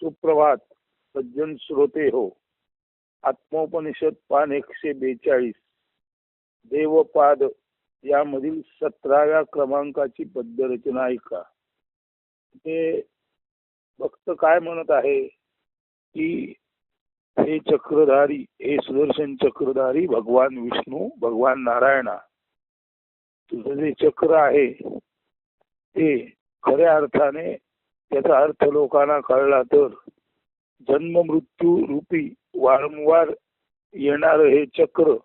सुप्रभात सज्जन श्रोते हो. आत्मोपनिषद पान 142 देवपाद यामधील 17व्या क्रमांकाची पद्यरचना ऐका. ते भक्त काय म्हणत आहे की हे चक्रधारी, हे सुदर्शन चक्रधारी भगवान विष्णू, भगवान नारायणा, तुझं जे चक्र आहे ते खऱ्या अर्थाने त्याचा अर्थ लोकांना कळला तर जन्म मृत्यू रूपी वारंवार येणार हे चक्र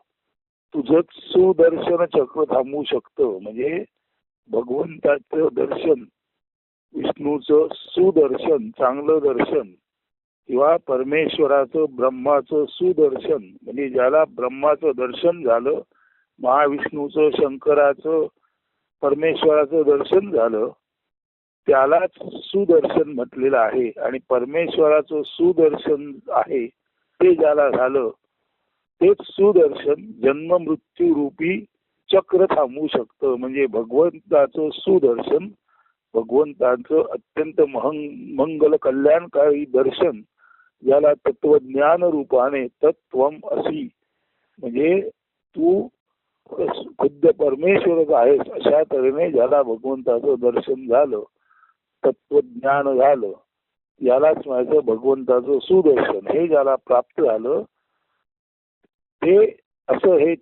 तुझंच सुदर्शन चक्र थांबवू शकतं. म्हणजे भगवंताचं दर्शन, विष्णूचं सुदर्शन, चांगलं दर्शन, किंवा परमेश्वराचं ब्रह्माचं सुदर्शन, म्हणजे ज्याला ब्रह्माचं दर्शन झालं, महाविष्णूचं, शंकराचं, परमेश्वराचं दर्शन झालं, त्यालाच सुदर्शन म्हटलेलं आहे. आणि परमेश्वराचं सुदर्शन आहे ते ज्याला झालं तेच सुदर्शन जन्म मृत्यू रूपी चक्र थांबवू शकतं. म्हणजे भगवंताचं सुदर्शन, भगवंताचं अत्यंत मंगल कल्याणकारी दर्शन, ज्याला तत्वज्ञान रूपाने तत्वम असी, म्हणजे तू खुद्द परमेश्वरच आहेस अशा तऱ्हेने ज्याला भगवंताचं दर्शन झालं, तत्वज्ञान झालं, यालाच माझं भगवंताचं सुदर्शन हे ज्याला प्राप्त झालं, ते असं हे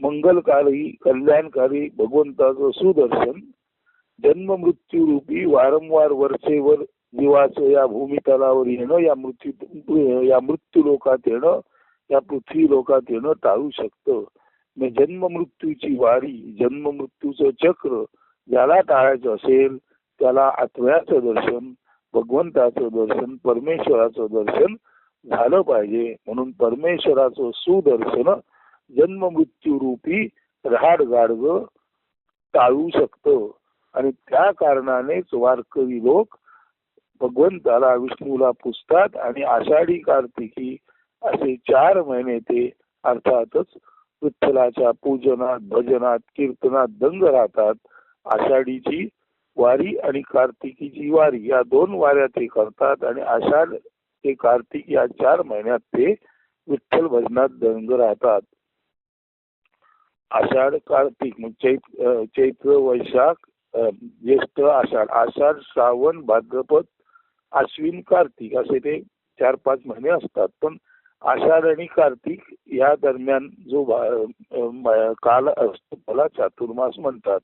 मंगलकारी कल्याणकारी भगवंताचं सुदर्शन जन्म मृत्यू रूपी वारंवार वरचेवर जीवाचं या भूमितलावर येणं, या मृत्यू लोकात येणं, या पृथ्वी लोकात येणं टाळू शकतं. म्हणजे जन्म मृत्यूची वारी, जन्म मृत्यूचं चक्र ज्याला टाळायचं असेल त्याला आत्म्याचं दर्शन, भगवंताचं दर्शन, परमेश्वराचं दर्शन झालं पाहिजे. म्हणून परमेश्वराचं सुदर्शन जन्म मृत्यू रूपी रहाड गाडग टाळू शकतं. आणि त्या कारणानेच वारकरी लोक भगवंताला, विष्णूला पुजतात. आणि आषाढी कार्तिकी असे 4 महिने ते अर्थातच विठ्ठलाच्या पूजनात, भजनात, कीर्तनात दंग राहतात. आषाढीची वारी आणि कार्तिकीची वारी या 2 वाऱ्या ते करतात. आणि आषाढ ते कार्तिक या 4 महिन्यात ते विठ्ठल भजनात दंग राहतात. आषाढ कार्तिक म्हणजे चैत्र वैशाख ज्येष्ठ आषाढ, आषाढ श्रावण भाद्रपद आश्विन कार्तिक असे ते 4-5 महिने असतात. पण आषाढ आणि कार्तिक या दरम्यान जो काल असतो त्याला चातुर्मास म्हणतात.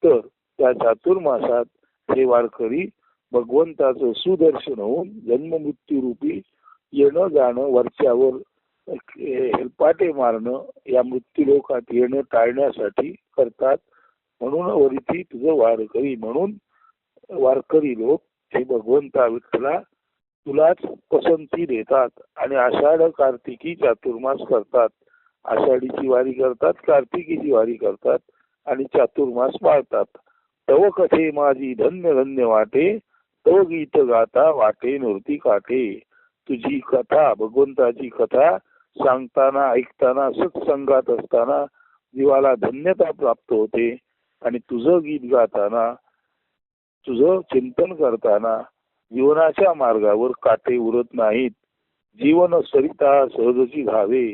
तर त्या चातुर्मासात हे वारकरी भगवंताचं सुदर्शन होऊन जन्म मृत्यू रूपी येणं जाणं, वरच्यावर हेलपाटे मारणं, या मृत्यूलोकात येणं टाळण्यासाठी करतात. म्हणून वरती तुझं वारकरी, म्हणून वारकरी लोक हे भगवंता विठ्ठला तुलाच पसंती देतात. आणि आषाढ कार्तिकी चातुर्मास करतात. आषाढीची वारी करतात, कार्तिकीची वारी करतात आणि चातुर्मास पाळतात. तव कथे माझी धन्य धन्य वाटे, तव गीत गाता वाटे नृती काटे. तुझी कथा, भगवंताची कथा सांगताना, ऐकताना, सत्संगात असताना जीवाला धन्यता प्राप्त होते. आणि तुझं गीत गाताना, तुझं चिंतन करताना जीवनाच्या मार्गावर काटे उरत नाहीत. जीवन सरिता सहजची धावे,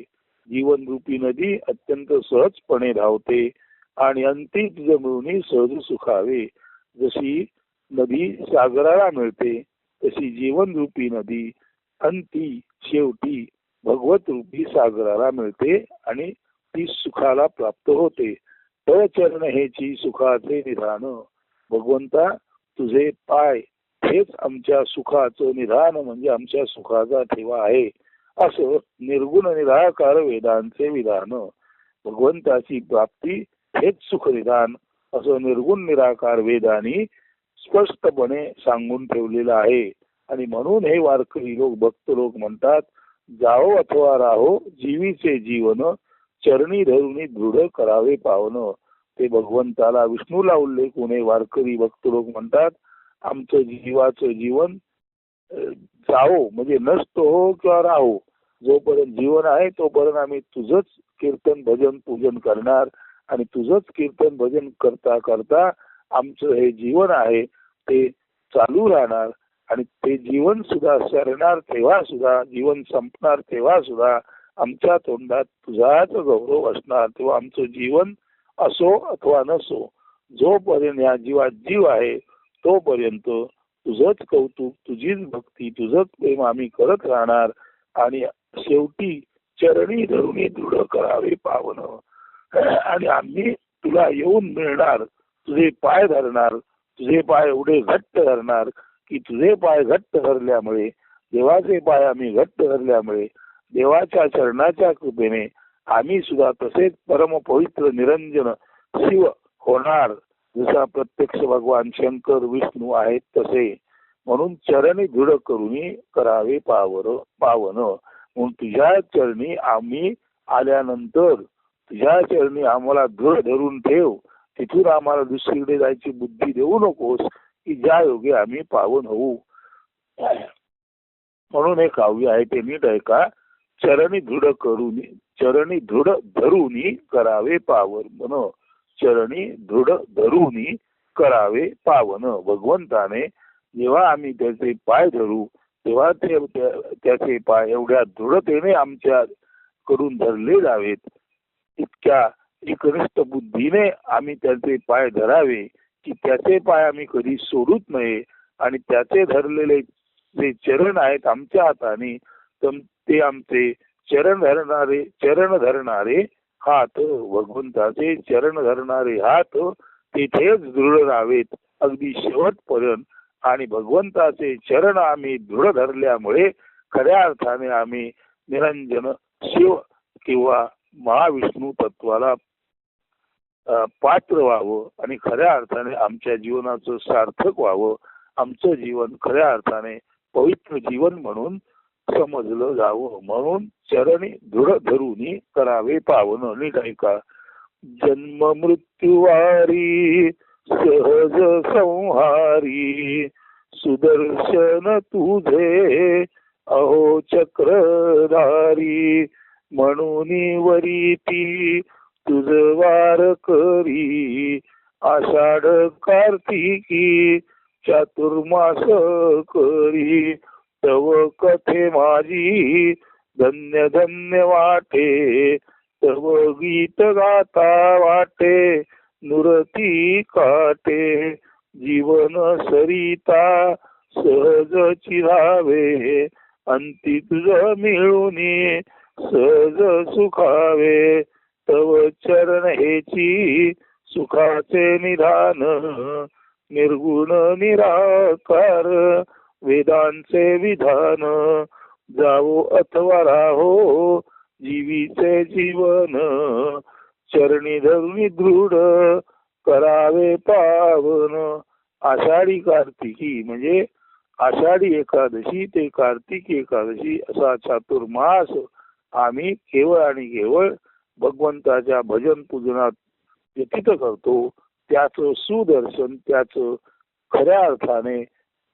जीवन रूपी नदी अत्यंत सहजपणे धावते. आणि अंती तुझं मिळून सहज सुखावे. जशी नदी सागराला मिळते तशी जीवन रूपी नदी अंती शेवटी भगवत रूपी सागराला मिळते आणि ती सुखाला प्राप्त होते. तव चरण हेची सुखाचे निधान, भगवंता तुझे पाय हेच आमच्या सुखाचं निधान, म्हणजे आमच्या सुखाचा ठेवा आहे. असं निर्गुण निराकार वेदांचे विधान. भगवंताची प्राप्ती हेच सुख निधान असं निर्गुण निराकार वेदांनी स्पष्टपणे सांगून ठेवलेलं आहे. आणि म्हणून हे वारकरी लोक, भक्त लोक म्हणतात, जाओ अथवा राहो जीवीचे जीवन, चरणी धरुणी दृढ करावे पावन. ते भगवंताला, विष्णूला उल्लेखून हे वारकरी भक्त लोक म्हणतात, आमचं जीवाचं जीवन जाओ म्हणजे नसतो हो किंवा राहो, जोपर्यंत जीवन आहे तोपर्यंत आम्ही तुझंच कीर्तन भजन पूजन करणार. आणि तुझंच कीर्तन भजन करता करता आमचं हे जीवन आहे ते चालू राहणार. आणि ते जीवन सुद्धा सरणार तेव्हा सुद्धा, जीवन संपणार तेव्हा सुद्धा आमच्या तोंडात तुझाच गौरव असणार. तेव्हा आमचं जीवन असो अथवा नसो, जोपर्यंत या जीवात जीव आहे तोपर्यंत तुझंच कौतुक, तुझीच भक्ती, तुझंच प्रेम आम्ही करत राहणार. आणि शेवटी चरणी धरुणी दृढ करावे पावन, आणि आम्ही तुला येऊन मिळणार, तुझे पाय धरणार, तुझे पाय एवढे घट्ट धरणार की तुझे पाय घट्ट धरल्यामुळे, देवाचे पाय आम्ही घट्ट धरल्यामुळे, देवाच्या चरणाच्या कृपेने आम्ही सुद्धा तसेच परम पवित्र निरंजन शिव होणार, जसा प्रत्यक्ष भगवान शंकर विष्णू आहेत तसे. म्हणून चरणी दृढ करून करावे पावन. म्हणून तुझ्या चरणी आम्ही आल्यानंतर तुझ्या चरणी आम्हाला दृढ धरून ठेव. तिथून आम्हाला दुसरीकडे जायची बुद्धी देऊ नकोस की ज्या योगे आम्ही पावन होऊ. म्हणून हे काव्य आहे ते नीट ऐका. चरणी दृढ करून, चरणी दृढ धरून करावे पावन. म्हण चरणी दृढ धरून करावे पावन. भगवंताने जेव्हा आम्ही त्याचे पाय धरू तेव्हा ते त्याचे पाय एवढ्या दृढतेने आमच्या कडून धरले जावेत, इतक्या एकनिष्ठ बुद्धीने आम्ही त्याचे पाय धरावे की त्याचे पाय आम्ही कधी सोडूच नये. आणि त्याचे धरलेले जे चरण आहेत आमच्या हाताने, ते आमचे चरण धरणारे हात, भगवंताचे चरण धरणारे हात तिथेच दृढ राहावेत अगदी शेवटपर्यंत. आणि भगवंताचे चरण आम्ही दृढ धरल्यामुळे खऱ्या अर्थाने आम्ही निरंजन शिव किंवा महाविष्णू तत्वाला पात्र व्हावं आणि खऱ्या अर्थाने आमच्या जीवनाचं सार्थक व्हावं. आमचं जीवन खऱ्या अर्थाने पवित्र जीवन म्हणून समजलं जावं. म्हणून चरणी दृढ धरून करावे पावन. नीट ऐका. जन्म मृत्युवारी सहज संहारी, सुदर्शन तुझे अहो चक्रधारी, म्हणून वरीती तुझ वार करी, आषाढ कार्तिकी चातुर्मास करी, तव कथे माझी धन्य धन्य वाटे, तव गीत गाता वाटे नुरती काटे, जीवन सरिता सहज चिरावे, अंती तुझ मिळून सहज सुखावे, तव चरण हेची सुखाचे निधान, निर्गुण निराकार वेदांचे विधान, जावो अथवा राहो जीवीचे जीवन, चरणी धरुणी दृढ करावे पावन. आषाढी कार्तिकी म्हणजे आषाढी एकादशी ते कार्तिकी एकादशी असा चातुर्मास आम्ही केवळ आणि केवळ भगवंताच्या भजन पूजनात व्यतीत करतो. त्याचं सुदर्शन, त्याचं खऱ्या अर्थाने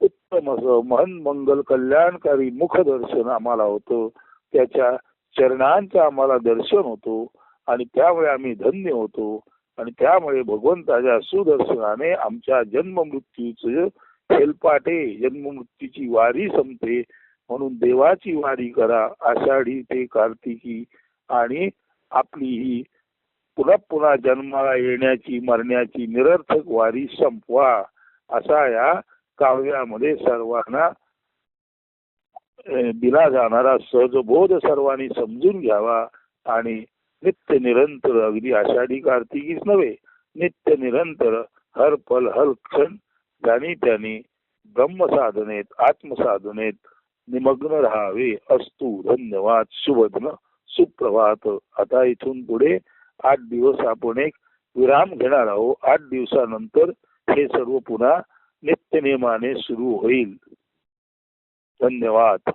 उत्तम असं मन मंगल कल्याणकारी मुखदर्शन आम्हाला होतं. त्याच्या चरणांचं आम्हाला दर्शन होतो आणि त्यामुळे आम्ही धन्य होतो. आणि त्यामुळे भगवंताच्या सुदर्शनाने आमच्या जन्म मृत्यूचं हेलपाटे, जन्म मृत्यूची वारी संपते. म्हणून देवाची वारी करा आषाढी ते कार्तिकी, आणि आपली ही पुन्हा पुन्हा जन्माला येण्याची मरण्याची निरर्थक वारी संपवा, असा या काव्यामध्ये सर्वांना दिला जाणारा सहजबोध सर्वांनी समजून घ्यावा. आणि नित्य निरंतर, अगदी आषाढी कार्तिकीच नव्हे, नित्य निरंतर हर पल हर क्षण ज्यानी त्यानी ब्रह्मसाधनेत, आत्मसाधनेत निमग्न राहावे. अस्तु. धन्यवाद. शुभदिन. सुप्रभात. आता इथून पुढे 8 दिवस आपण एक विराम घेणार आहोत. 8 दिवसानंतर हे सर्व पुन्हा नित्य नियमाने सुरू होईल. धन्यवाद.